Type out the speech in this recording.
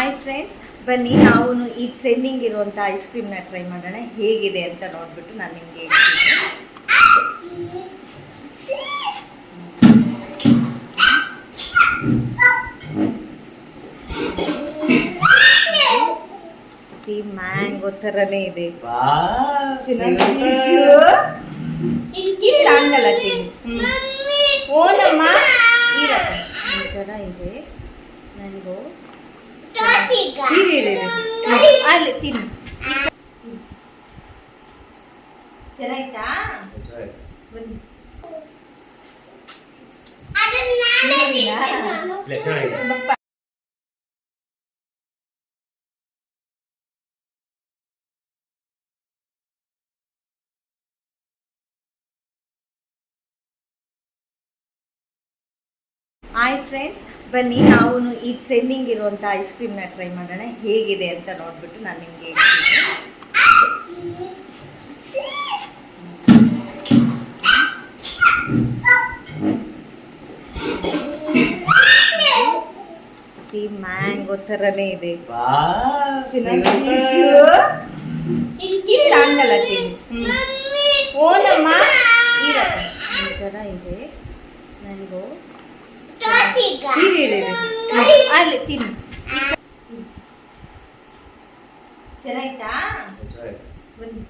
Hi friends, ಬನ್ನಿ ನಾವು ಈ ಟ್ರೆಂಡಿಂಗ್ ಇರುವಂಥ ಐಸ್ ಕ್ರೀಮ್ನ ಟ್ರೈ ಮಾಡೋಣ. ಹೇಗಿದೆ ಅಂತ ನೋಡ್ಬಿಟ್ಟು ನಾನು ನಿಮಗೆ ಹೇಳ್ತೀನಿ. ಸಿ ಮ್ಯಾಂಗೋ ಥರನೇ ಇದೆ. ಹಂಗಲ್ಲ ತಿನ್ನಿ. ಓನಮ್ಮ ಈ ಥರ ಇದೆ. ನನಗೂ ಅಲ್ಲಿ ತಿನ್ನು. ಚೆನ್ನಾಯ್ತಾ? ಬನ್ನಿ. ಹಾಯ್ ಫ್ರೆಂಡ್ಸ್, ಬನ್ನಿ ನಾವು ಈ ಟ್ರೆಂಡಿಂಗ್ ಇರುವಂಥ ಐಸ್ ಕ್ರೀಮ್ನ ಟ್ರೈ ಮಾಡೋಣ. ಹೇಗಿದೆ ಅಂತ ನೋಡ್ಬಿಟ್ಟು ನಾನು ನಿಮಗೆ ಹೇಳ್ತೀನಿ. ಸಿ ಮ್ಯಾಂಗೋ ಥರನೇ ಇದೆ. ಹಂಗಲ್ಲ ತಿನ್ನಿ. ಓನಮ್ಮ ಈ ಥರ ಇದೆ. ನನಗೂ ಅಲ್ಲಿ ತಿನ್ನು. ಚೆನ್ನಾಯ್ತಾ? ಬನ್ನಿ.